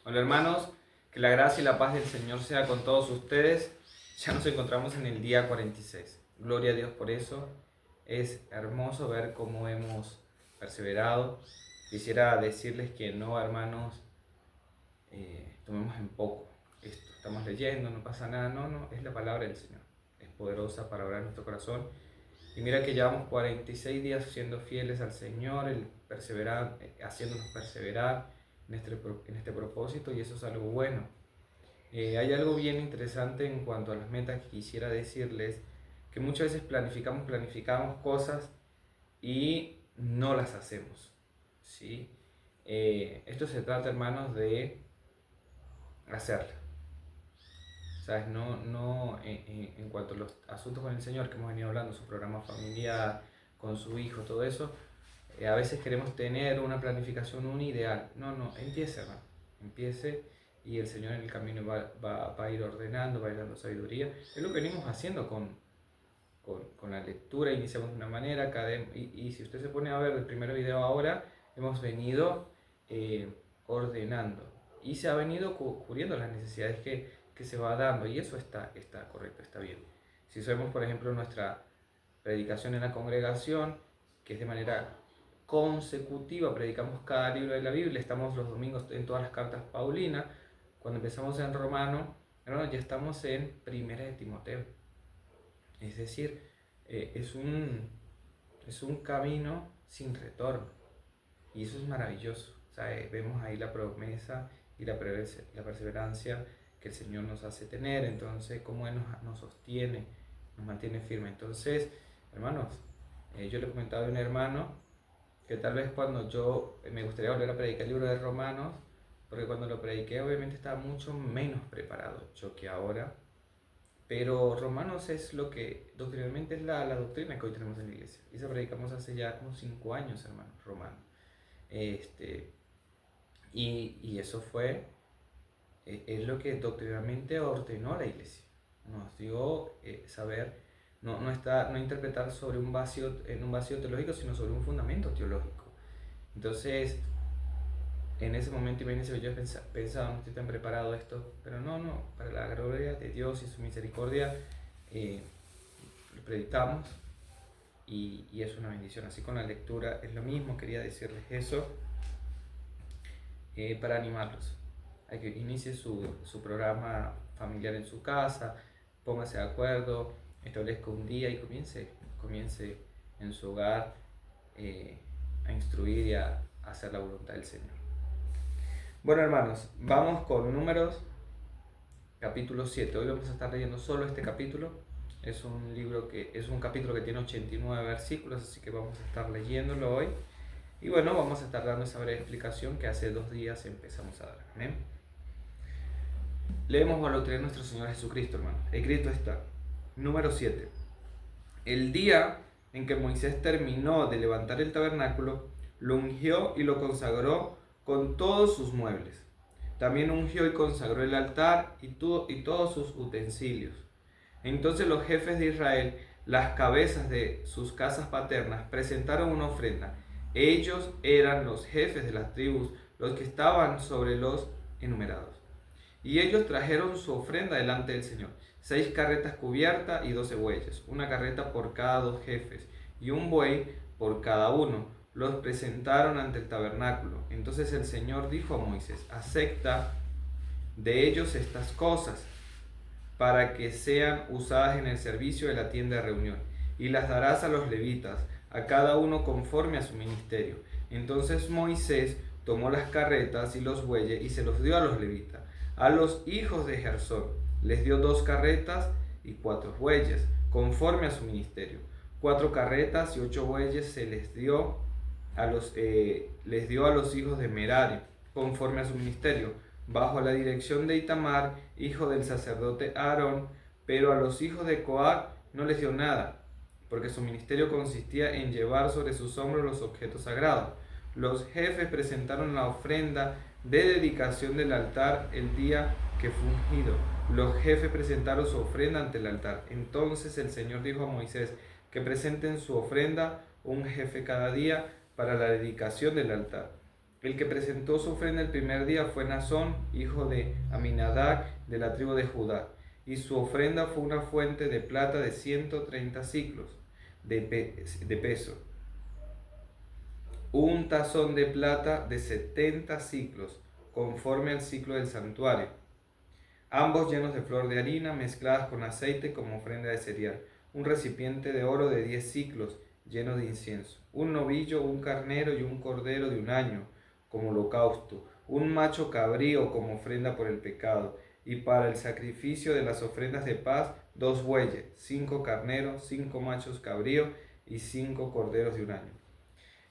Hola hermanos, que la gracia y la paz del Señor sea con todos ustedes. Ya nos encontramos en el día 46. Gloria a Dios por eso. Es hermoso ver cómo hemos perseverado. Quisiera decirles que no, hermanos, tomemos en poco esto. Estamos leyendo, no pasa nada. No, es la palabra del Señor. Es poderosa para obrar en nuestro corazón. Y mira que llevamos 46 días siendo fieles al Señor, el perseverar, haciéndonos perseverar en este propósito, y eso es algo bueno. Hay algo bien interesante en cuanto a las metas que quisiera decirles, que muchas veces planificamos cosas y no las hacemos, ¿sí? Esto se trata, hermanos, de hacerlas. ¿Sabes? En cuanto a los asuntos con el Señor que hemos venido hablando, su programa familiar, con su hijo, todo eso, a veces queremos tener una planificación, un ideal. No, empiece, hermano. Empiece y el Señor en el camino va a ir ordenando, va a ir dando sabiduría. Es lo que venimos haciendo con la lectura. Iniciamos de una manera, y si usted se pone a ver el primer video ahora, hemos venido ordenando y se ha venido cubriendo las necesidades que se va dando, y eso está correcto, está bien. Si vemos, por ejemplo, nuestra predicación en la congregación, que es de manera consecutiva, predicamos cada libro de la Biblia, estamos los domingos en todas las cartas paulinas. Cuando empezamos en Romano, ya estamos en Primera de Timoteo. Es decir, es un camino sin retorno, y eso es maravilloso. O sea, vemos ahí la promesa y la perseverancia que el Señor nos hace tener. Entonces, cómo Él nos sostiene, nos mantiene firme. Entonces, hermanos, yo le comentaba a un hermano que tal vez cuando me gustaría volver a predicar el libro de Romanos, porque cuando lo prediqué obviamente estaba mucho menos preparado yo que ahora, pero Romanos es lo que doctrinalmente es la doctrina que hoy tenemos en la iglesia. Y esa predicamos hace ya como 5 años, hermano, Romanos. Este, y eso es lo que doctrinalmente ordenó la iglesia. Nos dio saber, no interpretar sobre en un vacío teológico, sino sobre un fundamento teológico. Entonces, en ese momento, imagínense, yo pensaba, no estoy tan preparado esto, pero no, para la gloria de Dios y su misericordia, lo predicamos, y es una bendición. Así con la lectura es lo mismo, quería decirles eso, para animarlos a que inicie su programa familiar en su casa, póngase de acuerdo, establezca un día y comience en su hogar a instruir y a hacer la voluntad del Señor. Bueno, hermanos, vamos con Números, capítulo 7. Hoy vamos a estar leyendo solo este capítulo. Es un capítulo que tiene 89 versículos, así que vamos a estar leyéndolo hoy. Y bueno, vamos a estar dando esa breve explicación que hace 2 días empezamos a dar. ¿Amén? Leemos bajo la autoridad de nuestro Señor Jesucristo, hermano. Escrito está. Número 7. El día en que Moisés terminó de levantar el tabernáculo, lo ungió y lo consagró con todos sus muebles. También ungió y consagró el altar y todos sus utensilios. Entonces los jefes de Israel, las cabezas de sus casas paternas, presentaron una ofrenda. Ellos eran los jefes de las tribus, los que estaban sobre los enumerados. Y ellos trajeron su ofrenda delante del Señor: 6 carretas cubiertas y 12 bueyes, una carreta por cada 2 jefes, y un buey por cada uno. Los presentaron ante el tabernáculo. Entonces el Señor dijo a Moisés: acepta de ellos estas cosas, para que sean usadas en el servicio de la tienda de reunión, y las darás a los levitas, a cada uno conforme a su ministerio. Entonces Moisés tomó las carretas y los bueyes y se los dio a los levitas. A los hijos de Gersón les dio 2 carretas y 4 bueyes, conforme a su ministerio. 4 carretas y 8 bueyes se les dio les dio a los hijos de Merari, conforme a su ministerio, bajo la dirección de Itamar, hijo del sacerdote Aarón. Pero a los hijos de Coat no les dio nada, porque su ministerio consistía en llevar sobre sus hombros los objetos sagrados. Los jefes presentaron la ofrenda de dedicación del altar el día que fue ungido. Los jefes presentaron su ofrenda ante el altar. Entonces el Señor dijo a Moisés que presenten su ofrenda, un jefe cada día, para la dedicación del altar. El que presentó su ofrenda el primer día fue Nazón, hijo de Aminadab, de la tribu de Judá, y su ofrenda fue una fuente de plata de 130 siclos de peso, un tazón de plata de 70 siclos, conforme al ciclo del santuario, ambos llenos de flor de harina mezcladas con aceite como ofrenda de cereal, un recipiente de oro de 10 siclos lleno de incienso, un novillo, un carnero y un cordero de un año como holocausto, un macho cabrío como ofrenda por el pecado, y para el sacrificio de las ofrendas de paz, 2 bueyes, 5 carneros, 5 machos cabríos y 5 corderos de un año.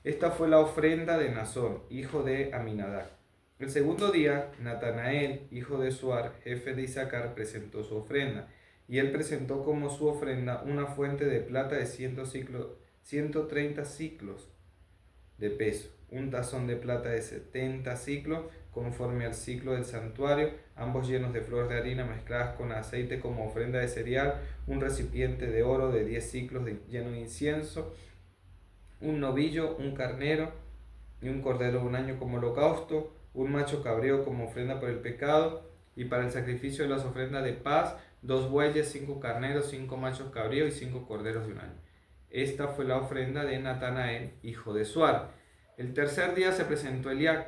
Esta fue la ofrenda de Nazón, hijo de Aminadab. El segundo día, Natanael, hijo de Suar, jefe de Isaacar, presentó su ofrenda, y él presentó como su ofrenda una fuente de plata de 130 siclos de peso, un tazón de plata de 70 siclos, conforme al ciclo del santuario, ambos llenos de flor de harina mezcladas con aceite como ofrenda de cereal, un recipiente de oro de 10 siclos lleno de incienso, un novillo, un carnero y un cordero de un año como holocausto, un macho cabrío como ofrenda por el pecado, y para el sacrificio de las ofrendas de paz, 2 bueyes, 5 carneros, 5 machos cabríos y 5 corderos de un año. Esta fue la ofrenda de Natanael, hijo de Suar. El tercer día se presentó Eliab,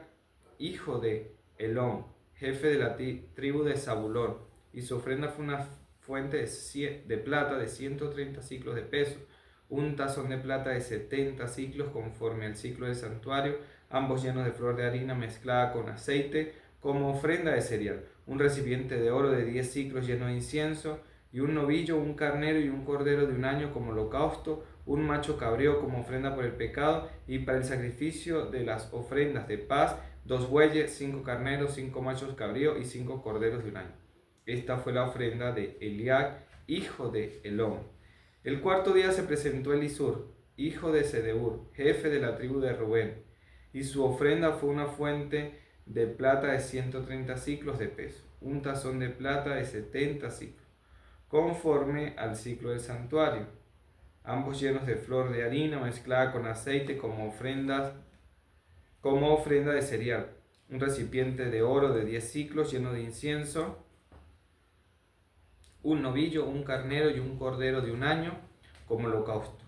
hijo de Elón, jefe de la tribu de Zabulón, y su ofrenda fue una fuente de plata de 130 siclos de peso, un tazón de plata de 70 siclos conforme al ciclo del santuario, ambos llenos de flor de harina mezclada con aceite como ofrenda de cereal, un recipiente de oro de 10 siclos lleno de incienso, y un novillo, un carnero y un cordero de un año como holocausto, un macho cabrío como ofrenda por el pecado, y para el sacrificio de las ofrendas de paz, 2 bueyes, 5 carneros, 5 machos cabríos y 5 corderos de un año. Esta fue la ofrenda de Eliab, hijo de Elón. El cuarto día se presentó Elisur, hijo de Sedeur, jefe de la tribu de Rubén, y su ofrenda fue una fuente de plata de 130 siclos de peso, un tazón de plata de 70 siclos, conforme al ciclo del santuario, ambos llenos de flor de harina mezclada con aceite como ofrenda de cereal, un recipiente de oro de 10 siclos lleno de incienso, un novillo, un carnero y un cordero de un año como holocausto,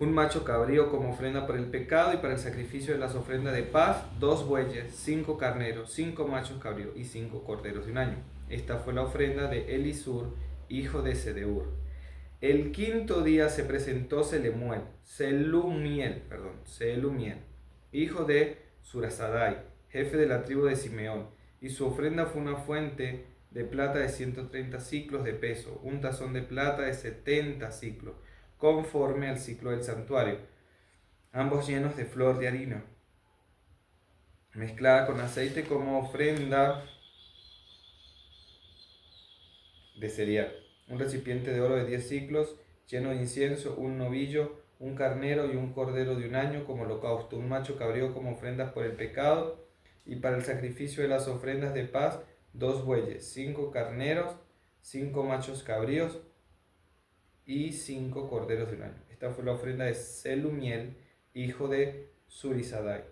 un macho cabrío como ofrenda por el pecado, y para el sacrificio de las ofrendas de paz, 2 bueyes, 5 carneros, 5 machos cabríos y 5 corderos de un año. Esta fue la ofrenda de Elisur, hijo de Sedeur. El quinto día se presentó Selumiel, hijo de Surasadai, jefe de la tribu de Simeón, y su ofrenda fue una fuente de plata de 130 siclos de peso, un tazón de plata de 70 siclos, conforme al ciclo del santuario, ambos llenos de flor de harina, mezclada con aceite como ofrenda de cereal, un recipiente de oro de 10 siclos lleno de incienso, un novillo, un carnero y un cordero de un año como holocausto, un macho cabrío como ofrendas por el pecado, y para el sacrificio de las ofrendas de paz, 2 bueyes, 5 carneros, 5 machos cabríos y 5 corderos de un año. Esta fue la ofrenda de Selumiel, hijo de Surisadai.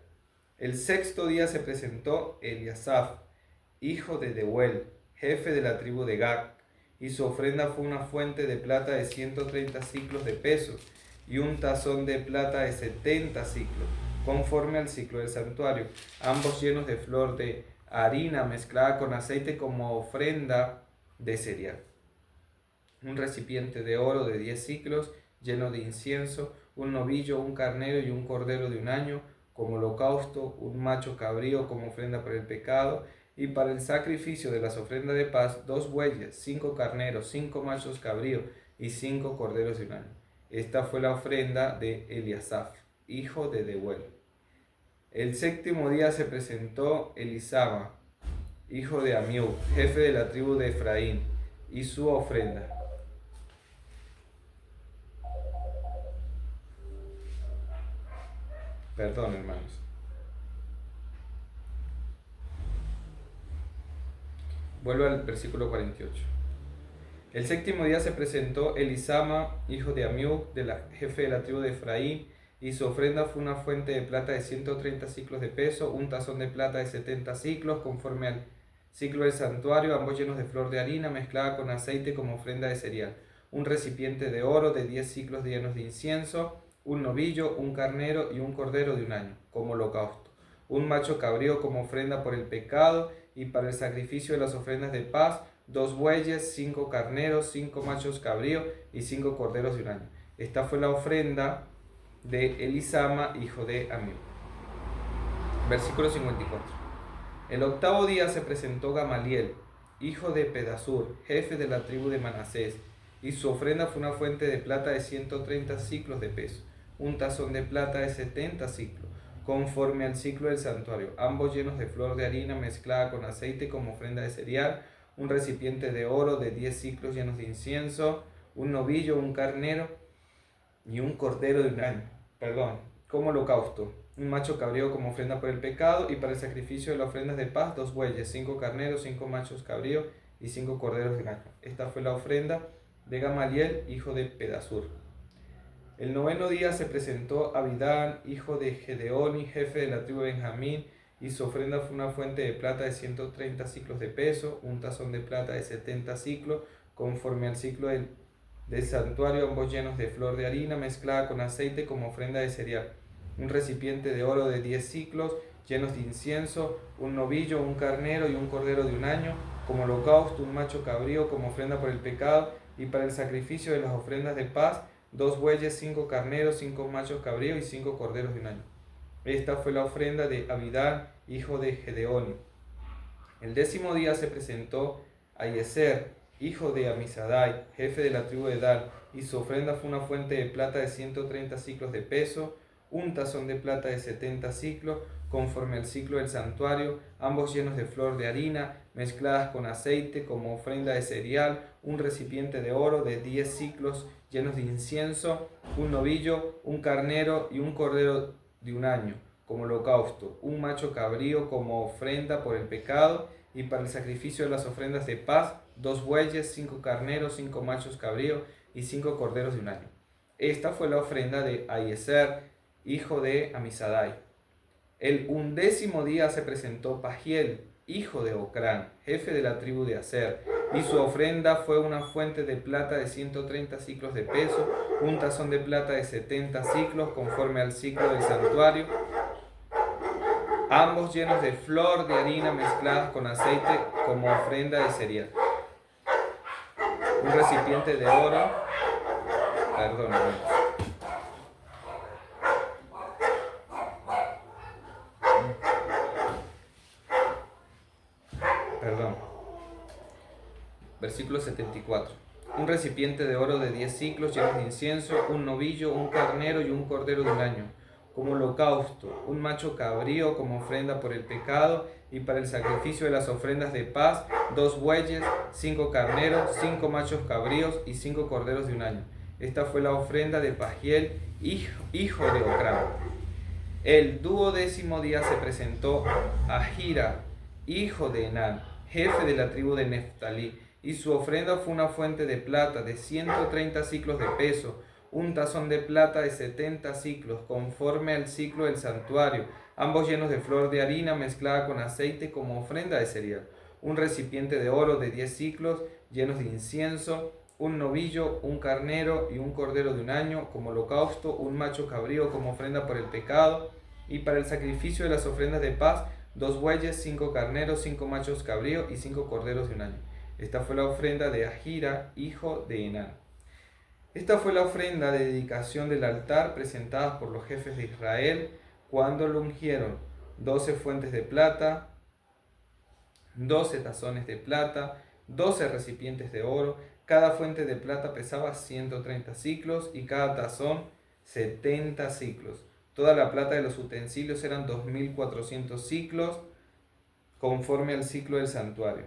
El sexto día se presentó Eliasaf, hijo de Deuel, jefe de la tribu de Gad, y su ofrenda fue una fuente de plata de 130 siclos de peso y un tazón de plata de 70 siclos, conforme al ciclo del santuario, ambos llenos de flor de harina mezclada con aceite como ofrenda de cereal, un recipiente de oro de 10 siclos lleno de incienso, un novillo, un carnero y un cordero de un año como holocausto, un macho cabrío como ofrenda por el pecado, y para el sacrificio de las ofrendas de paz, 2 bueyes, 5 carneros, 5 machos cabríos y 5 corderos de un año. Esta fue la ofrenda de Eliasaf, hijo de Deuel. El séptimo día se presentó Elisama, hijo de Amiú, jefe de la tribu de Efraín, y su ofrenda. Perdón, hermanos. Vuelvo al versículo 48. El séptimo día se presentó Elisama, hijo de Amiú, jefe de la tribu de Efraín, y su ofrenda fue una fuente de plata de 130 ciclos de peso, un tazón de plata de 70 ciclos, conforme al ciclo del santuario, ambos llenos de flor de harina mezclada con aceite como ofrenda de cereal, un recipiente de oro de 10 ciclos llenos de incienso, un novillo, un carnero y un cordero de un año, como holocausto, un macho cabrío como ofrenda por el pecado, y para el sacrificio de las ofrendas de paz, 2 bueyes, 5 carneros, 5 machos cabríos y 5 corderos de un año. Esta fue la ofrenda de Elisama, hijo de Ammiud. Versículo 54. El octavo día se presentó Gamaliel, hijo de Pedasur, jefe de la tribu de Manasés, y su ofrenda fue una fuente de plata de 130 ciclos de peso, un tazón de plata de 70 ciclos, conforme al ciclo del santuario, ambos llenos de flor de harina mezclada con aceite como ofrenda de cereal, un recipiente de oro de 10 ciclos llenos de incienso, un novillo, un carnero y un cordero de un año, como holocausto, un macho cabrío como ofrenda por el pecado, y para el sacrificio de las ofrendas de paz, 2 bueyes, 5 carneros, 5 machos cabríos y 5 corderos de un año. Esta fue la ofrenda de Gamaliel, hijo de Pedasur. El noveno día se presentó Abidán, hijo de Gedeoni, jefe de la tribu de Benjamín, y su ofrenda fue una fuente de plata de 130 ciclos de peso, un tazón de plata de 70 ciclos, conforme al ciclo del santuario, ambos llenos de flor de harina mezclada con aceite como ofrenda de cereal, un recipiente de oro de 10 ciclos llenos de incienso, un novillo, un carnero y un cordero de un año, como holocausto, un macho cabrío como ofrenda por el pecado, y para el sacrificio de las ofrendas de paz, 2 bueyes, 5 carneros, 5 machos cabríos y 5 corderos de un año. Esta fue la ofrenda de Abidán, hijo de Gedeoni. El 10º día se presentó Aiezer, hijo de Amisadai, jefe de la tribu de Dan, y su ofrenda fue una fuente de plata de 130 ciclos de peso, un tazón de plata de 70 ciclos, conforme al ciclo del santuario, ambos llenos de flor de harina, mezcladas con aceite como ofrenda de cereal, un recipiente de oro de 10 ciclos llenos de incienso, un novillo, un carnero y un cordero de un año, como holocausto, un macho cabrío como ofrenda por el pecado, y para el sacrificio de las ofrendas de paz, 2 bueyes, 5 carneros, 5 machos cabríos y 5 corderos de un año. Esta fue la ofrenda de Aiezer, hijo de Amisadai. El 11º día se presentó Pagiel, hijo de Ocrán, jefe de la tribu de Aser, y su ofrenda fue una fuente de plata de 130 ciclos de peso, un tazón de plata de 70 ciclos, conforme al ciclo del santuario, ambos llenos de flor de harina mezcladas con aceite como ofrenda de cereal. Un recipiente de oro, Versículo 74. Un recipiente de oro de 10 ciclos llenos de incienso, un novillo, un carnero y un cordero de un año, como holocausto, un macho cabrío como ofrenda por el pecado, y para el sacrificio de las ofrendas de paz, 2 bueyes, 5 carneros, 5 machos cabríos y 5 corderos de un año. Esta fue la ofrenda de Pagiel, hijo de Ocrán. El 12º día se presentó Ahira, hijo de Enán, jefe de la tribu de Neftalí, y su ofrenda fue una fuente de plata de 130 ciclos de peso, un tazón de plata de 70 ciclos, conforme al ciclo del santuario, ambos llenos de flor de harina mezclada con aceite como ofrenda de cereal, un recipiente de oro de 10 ciclos llenos de incienso, un novillo, un carnero y un cordero de un año como holocausto, un macho cabrío como ofrenda por el pecado, y para el sacrificio de las ofrendas de paz, 2 bueyes, 5 carneros, 5 machos cabríos y 5 corderos de un año. Esta fue la ofrenda de Ahira, hijo de Enán. Esta fue la ofrenda de dedicación del altar presentada por los jefes de Israel cuando lo ungieron: 12 fuentes de plata, 12 tazones de plata, 12 recipientes de oro. Cada fuente de plata pesaba 130 ciclos y cada tazón 70 ciclos. Toda la plata de los utensilios eran 2400 ciclos, conforme al ciclo del santuario.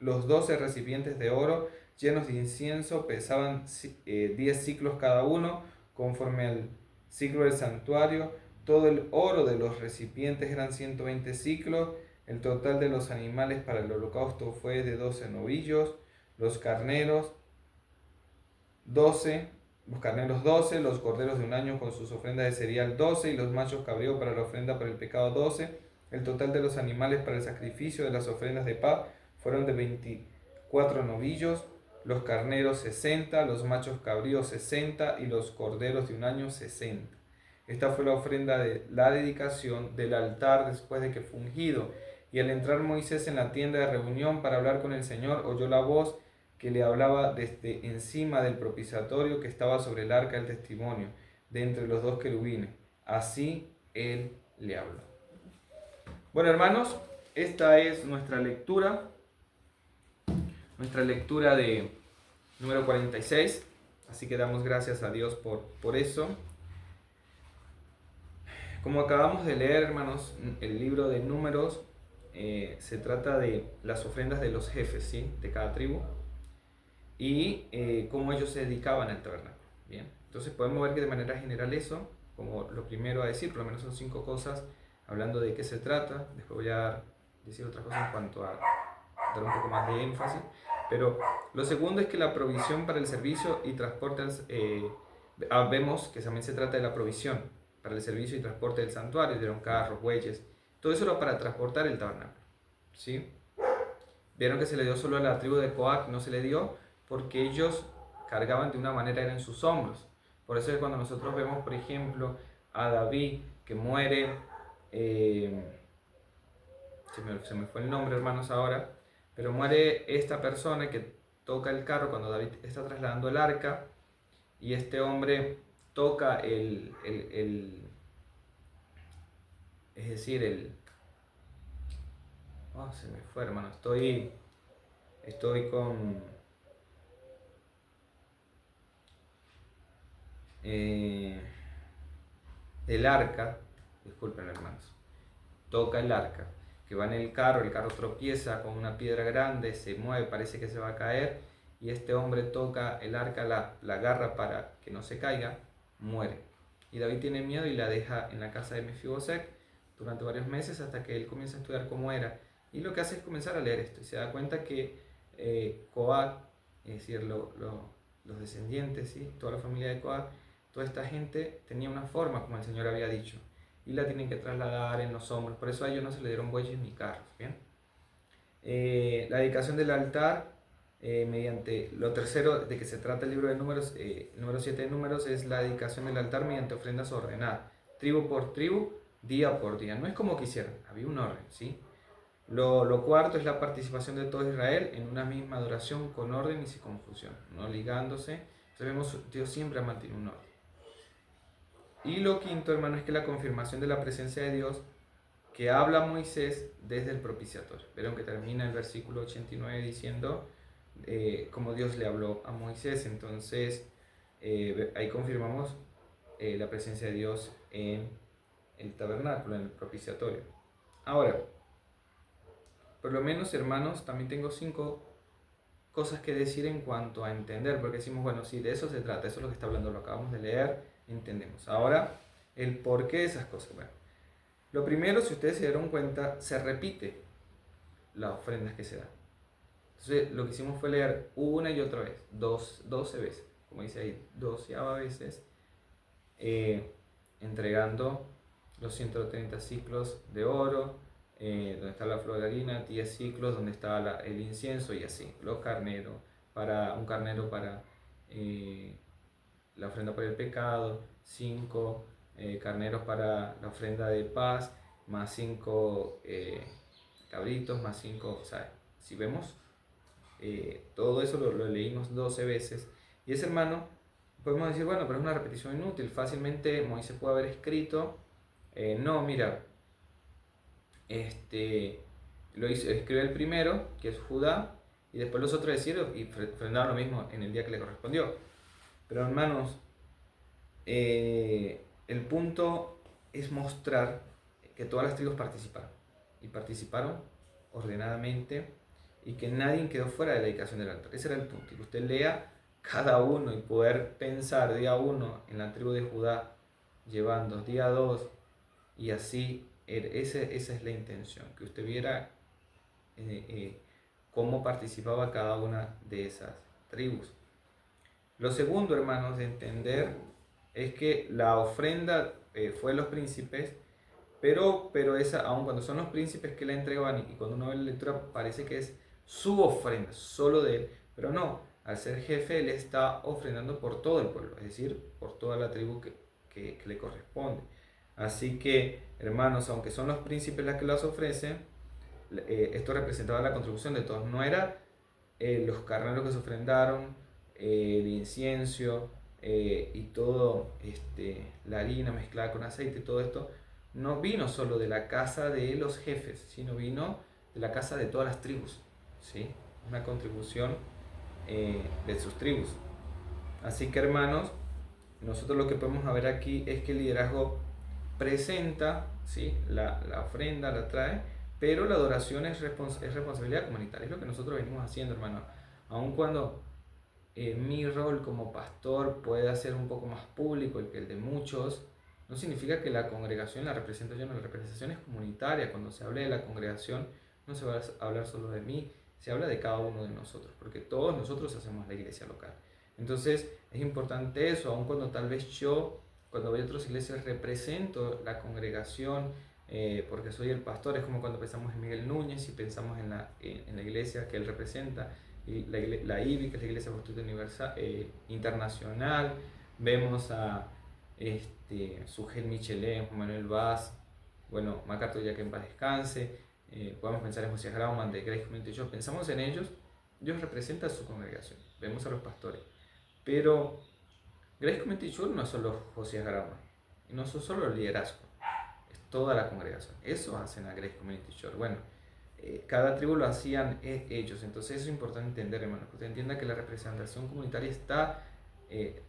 Los 12 recipientes de oro llenos de incienso pesaban 10 ciclos cada uno, conforme al ciclo del santuario. Todo el oro de los recipientes eran 120 ciclos. El total de los animales para el holocausto fue de 12 novillos, los carneros 12, los carneros 12, los corderos de un año con sus ofrendas de cereal 12 y los machos cabríos para la ofrenda por el pecado 12. El total de los animales para el sacrificio de las ofrendas de paz fueron de 24 novillos, los carneros 60, los machos cabríos 60 y los corderos de un año 60. Esta fue la ofrenda de la dedicación del altar después de que fue ungido. Y al entrar Moisés en la tienda de reunión para hablar con el Señor, oyó la voz que le hablaba desde encima del propiciatorio que estaba sobre el arca del testimonio, de entre los dos querubines. Así él le habló. Bueno, hermanos, esta es nuestra lectura de número 46. Así que damos gracias a Dios por eso. Como acabamos de leer, hermanos, el libro de Números se trata de las ofrendas de los jefes, ¿sí?, de cada tribu, y cómo ellos se dedicaban al tabernáculo. Bien, entonces podemos ver que de manera general eso, como lo primero a decir, por lo menos son 5 cosas hablando de qué se trata. Después voy a decir otras cosas en cuanto a dar un poco más de énfasis. Pero lo segundo es que la provisión para el servicio y transporte, vemos que también se trata de la provisión para el servicio y transporte del santuario, dieron carros, bueyes, todo eso era para transportar el tabernáculo, ¿sí? Vieron que se le dio solo a la tribu de Coat, no se le dio porque ellos cargaban de una manera, eran en sus hombros. Por eso es cuando nosotros vemos, por ejemplo, a David que muere, se me fue el nombre, hermanos, ahora, pero muere esta persona que toca el carro cuando David está trasladando el arca, y este hombre toca es decir, se me fue, hermano, estoy con el arca, disculpen, hermanos, toca el arca, que va en el carro tropieza con una piedra grande, se mueve, parece que se va a caer, y este hombre toca el arca, la agarra para que no se caiga, muere. Y David tiene miedo y la deja en la casa de Mefiboset durante varios meses hasta que él comienza a estudiar cómo era. Y lo que hace es comenzar a leer esto y se da cuenta que Coat, es decir, los descendientes, ¿sí?, toda la familia de Coat, toda esta gente tenía una forma como el Señor había dicho, y la tienen que trasladar en los hombros. Por eso a ellos no se le dieron bueyes ni carros. ¿Bien? La dedicación del altar, mediante lo tercero de que se trata el libro de Números, número 7 de Números, es la dedicación del altar mediante ofrendas ordenadas, tribu por tribu, día por día. No es como quisieran, había un orden, ¿sí? Lo cuarto es la participación de todo Israel en una misma adoración con orden y sin confusión, no ligándose. Entonces vemos, Dios siempre ha mantenido un orden. Y lo quinto, hermano, es que la confirmación de la presencia de Dios que habla Moisés desde el propiciatorio. Vieron que termina el versículo 89 diciendo cómo Dios le habló a Moisés. Entonces ahí confirmamos la presencia de Dios en el tabernáculo, en el propiciatorio. Ahora, por lo menos, hermanos, también tengo 5 cosas que decir en cuanto a entender, porque decimos, bueno, sí, de eso se trata, eso es lo que está hablando, lo acabamos de leer, entendemos. Ahora, el por qué de esas cosas. Bueno, lo primero, si ustedes se dieron cuenta, se repite las ofrendas que se dan. Entonces, lo que hicimos fue leer una y otra vez, 12 veces, como dice ahí, 12ª veces, entregando los 130 ciclos de oro, donde está la flor de harina, 10 ciclos, donde está el incienso, y así, los carneros, un carnero para la ofrenda por el pecado, 5 carneros para la ofrenda de paz, más 5 cabritos, más 5, o sea, si vemos, todo eso lo leímos 12 veces, y ese, hermano, podemos decir, bueno, pero es una repetición inútil, fácilmente Moisés puede haber escrito, no, mira, escribe el primero, que es Judá, y después los otros decir y ofrendaron lo mismo en el día que le correspondió. Pero, hermanos, el punto es mostrar que todas las tribus participaron, y participaron ordenadamente, y que nadie quedó fuera de la dedicación del altar. Ese era el punto, y que usted lea cada uno y poder pensar día 1 en la tribu de Judá, llevando día 2, y así, esa es la intención, que usted viera cómo participaba cada una de esas tribus. Lo segundo, hermanos, de entender es que la ofrenda fue de los príncipes, pero esa, aun cuando son los príncipes que la entregaban y cuando uno ve la lectura parece que es su ofrenda, solo de él, pero no, al ser jefe él está ofrendando por todo el pueblo, es decir, por toda la tribu que le corresponde. Así que, hermanos, aunque son los príncipes los que las ofrecen, esto representaba la contribución de todos, no era los carneros que se ofrendaron, el incienso y todo, la harina mezclada con aceite, todo esto, no vino solo de la casa de los jefes, sino vino de la casa de todas las tribus, ¿sí? Una contribución de sus tribus. Así que, hermanos, nosotros lo que podemos ver aquí es que el liderazgo presenta, ¿sí? La ofrenda, la trae, pero la adoración es responsabilidad comunitaria, es lo que nosotros venimos haciendo, hermano. Aun cuando mi rol como pastor puede ser un poco más público que el de muchos, no significa que la congregación la representación es comunitaria. Cuando se habla de la congregación, no se va a hablar solo de mí, se habla de cada uno de nosotros, porque todos nosotros hacemos la iglesia local. Entonces es importante eso, aun cuando tal vez yo, cuando voy a otras iglesias, represento la congregación, porque soy el pastor, es como cuando pensamos en Miguel Núñez y pensamos en la iglesia que él representa, y la IBI, que es la Iglesia Bautistas Universal, Internacional, vemos a Sugel Michelet, Juan Manuel Vaz, bueno, MacArthur, ya que en paz descanse, podemos pensar en José Grauman de Grace Community Church, pensamos en ellos, Dios representa a su congregación, vemos a los pastores, pero Grace Community Church no es solo José Grauman, no es solo el liderazgo, es toda la congregación, eso hacen a Grace Community Church. Bueno, cada tribu lo hacían ellos, entonces eso es importante entender, hermanos, que usted entienda que la representación comunitaria está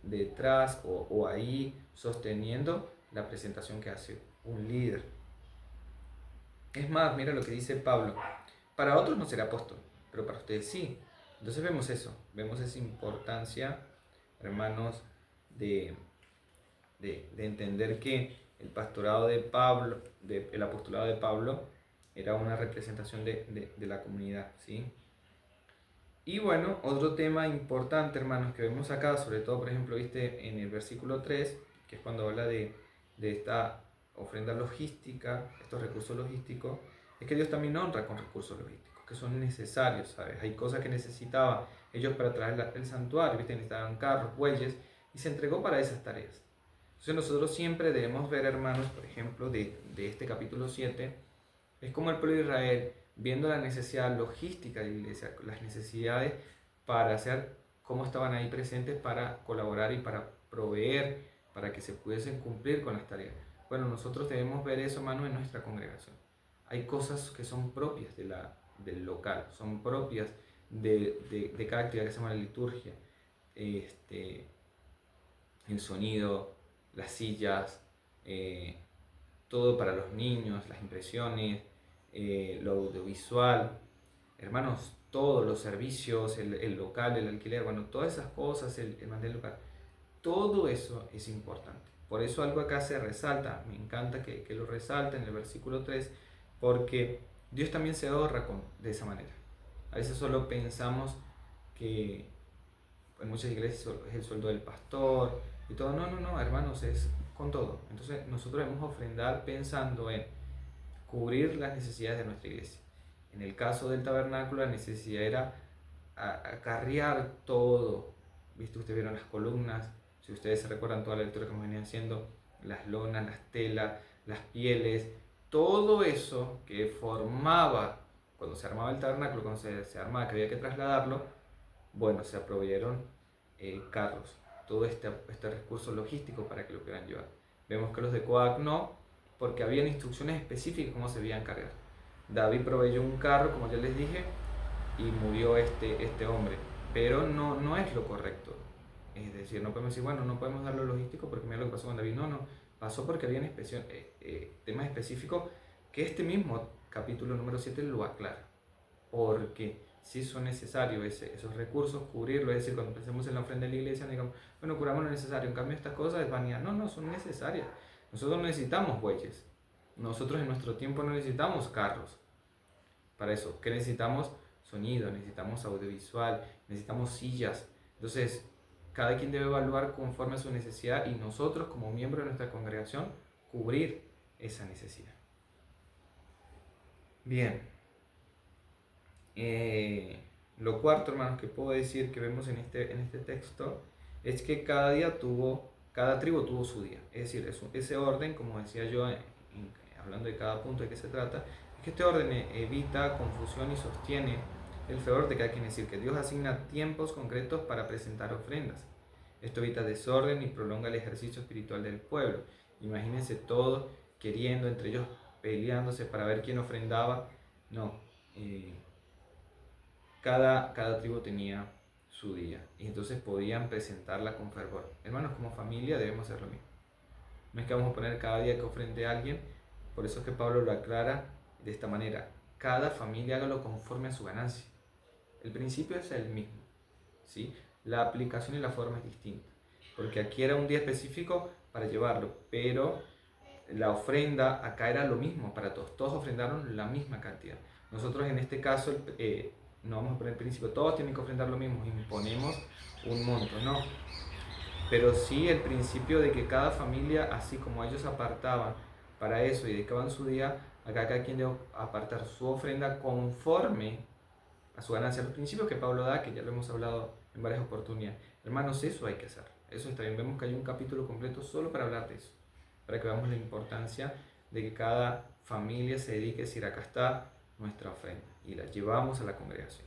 detrás o ahí sosteniendo la presentación que hace un líder. Es más, mira lo que dice Pablo: para otros no será apóstol, pero para ustedes sí. Entonces vemos esa importancia, hermanos, de entender que el pastorado de Pablo, el apostolado de Pablo, era una representación de la comunidad, ¿sí? Y bueno, otro tema importante, hermanos, que vemos acá, sobre todo, por ejemplo, viste en el versículo 3, que es cuando habla de esta ofrenda logística, estos recursos logísticos, es que Dios también honra con recursos logísticos, que son necesarios, ¿sabes? Hay cosas que necesitaban ellos para traer el santuario, viste, necesitaban carros, bueyes, y se entregó para esas tareas. Entonces nosotros siempre debemos ver, hermanos, por ejemplo, de este capítulo 7, es como el pueblo de Israel, viendo la necesidad logística de la iglesia, las necesidades para hacer, cómo estaban ahí presentes para colaborar y para proveer, para que se pudiesen cumplir con las tareas. Bueno, nosotros debemos ver eso, hermano, en nuestra congregación. Hay cosas que son propias del local, son propias de cada actividad que se llama la liturgia. El sonido, las sillas, todo para los niños, las impresiones, lo audiovisual, hermanos, todos los servicios, el local, el alquiler, bueno, todas esas cosas, el mantel local, todo eso es importante. Por eso algo acá se resalta, me encanta que lo resalta en el versículo 3, porque Dios también se ahorra de esa manera. A veces solo pensamos que en muchas iglesias es el sueldo del pastor y todo. No, hermanos, es con todo. Entonces nosotros debemos ofrendar pensando en cubrir las necesidades de nuestra iglesia. En el caso del tabernáculo, la necesidad era acarrear todo. ¿Viste? Ustedes vieron las columnas, si ustedes se recuerdan toda la lectura que hemos venido haciendo, las lonas, las telas, las pieles, todo eso que formaba, cuando se armaba el tabernáculo, cuando se armaba, que había que trasladarlo, bueno, se proveyeron carros, todo este recurso logístico para que lo pudieran llevar. Vemos que los de Coac no, porque habían instrucciones específicas cómo se debían cargar. David proveyó un carro, como ya les dije, y murió este hombre, pero no es lo correcto. Es decir, no podemos decir, bueno, no podemos dar lo logístico porque mira lo que pasó con David. No, pasó porque había temas específicos que este mismo capítulo número 7 lo aclara. Porque si son necesarios esos recursos, cubrirlo, es decir, cuando pensemos en la ofrenda de la iglesia, digamos, bueno, curamos lo necesario, en cambio estas cosas es vanidad. No, son necesarias. Nosotros no necesitamos bueyes, nosotros en nuestro tiempo no necesitamos carros. Para eso, ¿qué necesitamos? Sonido, necesitamos audiovisual, necesitamos sillas. Entonces, Cada quien debe evaluar conforme a su necesidad y nosotros como miembros de nuestra congregación cubrir esa necesidad. Bien. Lo cuarto, hermanos, que puedo decir que vemos en este texto es que cada tribu tuvo su día. Es decir, ese orden, como decía yo, hablando de cada punto de qué se trata, es que este orden evita confusión y sostiene el favor de cada quien. Es decir, que Dios asigna tiempos concretos para presentar ofrendas. Esto evita desorden y prolonga el ejercicio espiritual del pueblo. Imagínense todos queriendo, entre ellos peleándose para ver quién ofrendaba. No. Cada tribu tenía su día y entonces podían presentarla con fervor. Hermanos, como familia debemos hacer lo mismo. No es que vamos a poner cada día que ofrende a alguien, por eso es que Pablo lo aclara de esta manera. Cada familia hágalo conforme a su ganancia. El principio es el mismo, ¿sí? La aplicación y la forma es distinta, porque aquí era un día específico para llevarlo, pero la ofrenda acá era lo mismo para todos. Todos ofrendaron la misma cantidad. Nosotros en este caso no vamos a poner el principio, todos tienen que ofrendar lo mismo, imponemos un monto, no. Pero sí el principio de que cada familia, así como ellos apartaban para eso y dedicaban su día, acá cada quien debe apartar su ofrenda conforme a su ganancia. Los principios que Pablo da, que ya lo hemos hablado en varias oportunidades. Hermanos, eso hay que hacer. Eso está bien. Vemos que hay un capítulo completo solo para hablar de eso, para que veamos la importancia de que cada familia se dedique a decir, acá está nuestra ofrenda y la llevamos a la congregación.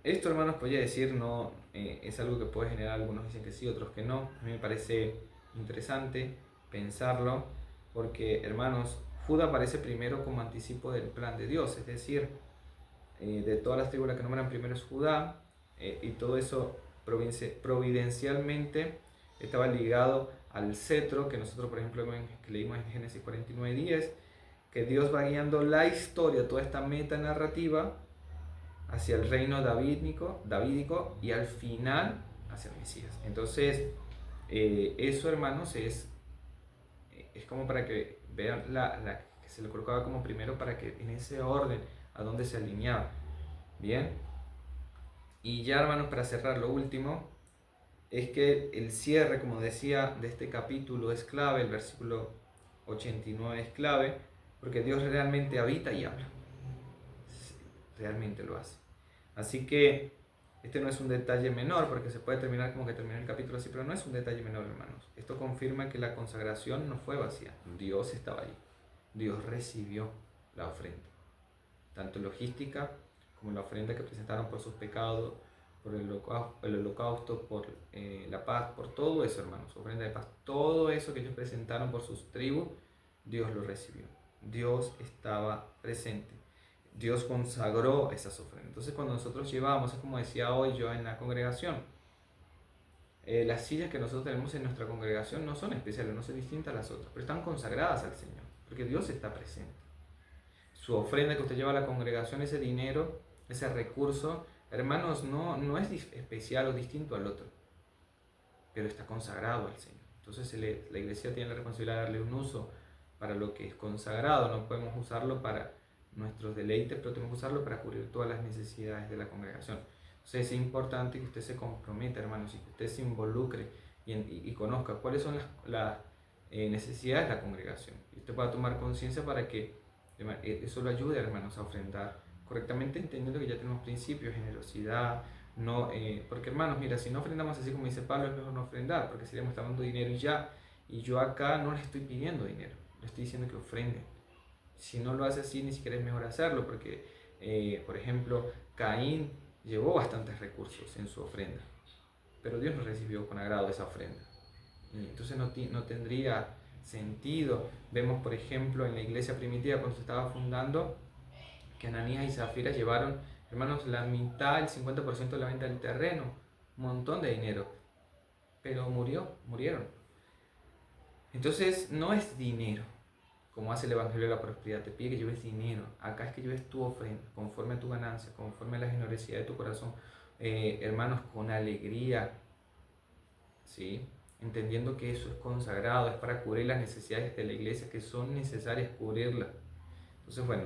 Esto, hermanos, podría decir, no es algo que puede generar, algunos dicen que sí, otros que no. A mí me parece interesante pensarlo porque, hermanos, Judá aparece primero como anticipo del plan de Dios, es decir, de todas las tribus que nombran primero es Judá, y todo eso providencialmente estaba ligado al cetro que nosotros, por ejemplo, que leímos en Génesis 49:10, que Dios va guiando la historia, toda esta meta narrativa hacia el reino davídico y al final hacia el Mesías. Entonces, eso, hermanos, es como para que vean que se le colocaba como primero para que en ese orden a donde se alineaba. Bien. Y ya, hermanos, para cerrar, lo último es que el cierre, como decía, de este capítulo es clave, el versículo 89 es clave, porque Dios realmente habita y habla. Sí, realmente lo hace. Así que este no es un detalle menor, porque se puede terminar como que terminó el capítulo así, pero no es un detalle menor, hermanos. Esto confirma que la consagración no fue vacía. Dios estaba allí. Dios recibió la ofrenda, tanto logística como la ofrenda que presentaron por sus pecados, por el holocausto, por la paz, por todo eso, hermanos, ofrenda de paz. Todo eso que ellos presentaron por sus tribus, Dios lo recibió. Dios estaba presente. Dios consagró esas ofrendas. Entonces cuando nosotros llevamos, es como decía hoy yo en la congregación, las sillas que nosotros tenemos en nuestra congregación no son especiales, no son distintas a las otras, pero están consagradas al Señor, porque Dios está presente. Su ofrenda que usted lleva a la congregación, ese dinero, ese recurso, hermanos, no es especial o distinto al otro, pero está consagrado al Señor. Entonces la iglesia tiene la responsabilidad de darle un uso para lo que es consagrado. No podemos usarlo para nuestros deleites, pero tenemos que usarlo para cubrir todas las necesidades de la congregación. Entonces es importante que usted se comprometa, hermanos, y que usted se involucre y conozca cuáles son las necesidades de la congregación. Y usted pueda tomar conciencia para que eso lo ayude, hermanos, a ofrendar correctamente, entendiendo que ya tenemos principios, generosidad, no, porque, hermanos, mira, si no ofrendamos así como dice Pablo, es mejor no ofrendar, porque estaríamos dando dinero y ya. Y yo acá no le estoy pidiendo dinero, le estoy diciendo que ofrenden. Si no lo hace así, ni siquiera es mejor hacerlo, porque, por ejemplo, Caín llevó bastantes recursos en su ofrenda, pero Dios no recibió con agrado esa ofrenda. Y entonces no tendría sentido. Vemos, por ejemplo, en la iglesia primitiva, cuando se estaba fundando, que Ananías y Zafira llevaron, hermanos, la mitad, el 50% de la venta del terreno, un montón de dinero, pero murieron. Entonces no es dinero, como hace el Evangelio de la Prosperidad, te pide que lleves dinero. Acá es que lleves tu ofrenda, conforme a tu ganancia, conforme a la generosidad de tu corazón, hermanos, con alegría, ¿sí? Entendiendo que eso es consagrado, es para cubrir las necesidades de la iglesia, que son necesarias cubrirlas. Entonces, bueno,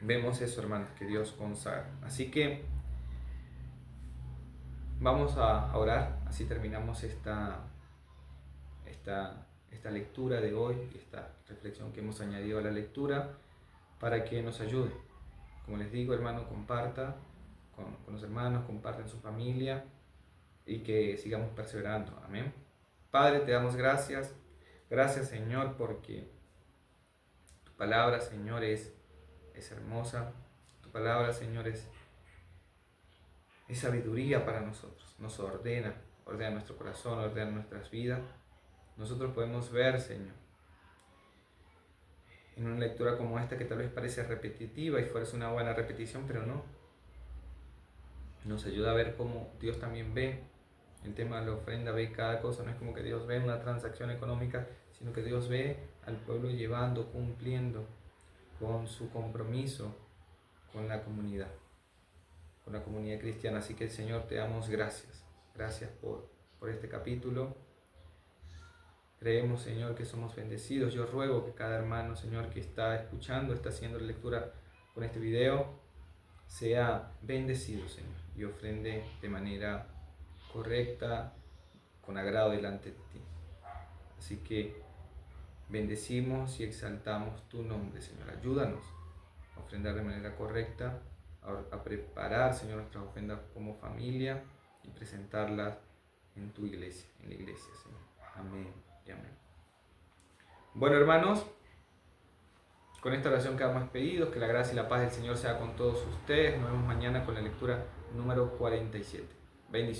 vemos eso, hermanos, que Dios consagra. Así que vamos a orar, así terminamos esta lectura de hoy, esta reflexión que hemos añadido a la lectura, para que nos ayude. Como les digo, hermano, comparta con los hermanos, comparta en su familia y que sigamos perseverando. Amén. Padre, te damos gracias. Gracias, Señor, porque tu palabra, Señor, es hermosa. Tu palabra, Señor, es sabiduría para nosotros. Nos ordena nuestro corazón, ordena nuestras vidas. Nosotros podemos ver, Señor, en una lectura como esta que tal vez parece repetitiva y fuese una buena repetición, pero no. Nos ayuda a ver cómo Dios también ve el tema de la ofrenda, ve cada cosa. No es como que Dios ve una transacción económica, sino que Dios ve al pueblo llevando, cumpliendo con su compromiso con la comunidad cristiana. Así que, Señor, te damos gracias. Gracias por este capítulo. Creemos, Señor, que somos bendecidos. Yo ruego que cada hermano, Señor, que está escuchando, está haciendo la lectura con este video, sea bendecido, Señor, y ofrende de manera correcta, con agrado delante de ti. Así que bendecimos y exaltamos tu nombre, Señor. Ayúdanos a ofrendar de manera correcta, a preparar, Señor, nuestras ofrendas como familia y presentarlas en tu iglesia, en la iglesia, Señor. Amén y amén. Bueno, hermanos, con esta oración quedamos pedidos. Que la gracia y la paz del Señor sea con todos ustedes. Nos vemos mañana con la lectura número 47. Bendiciones.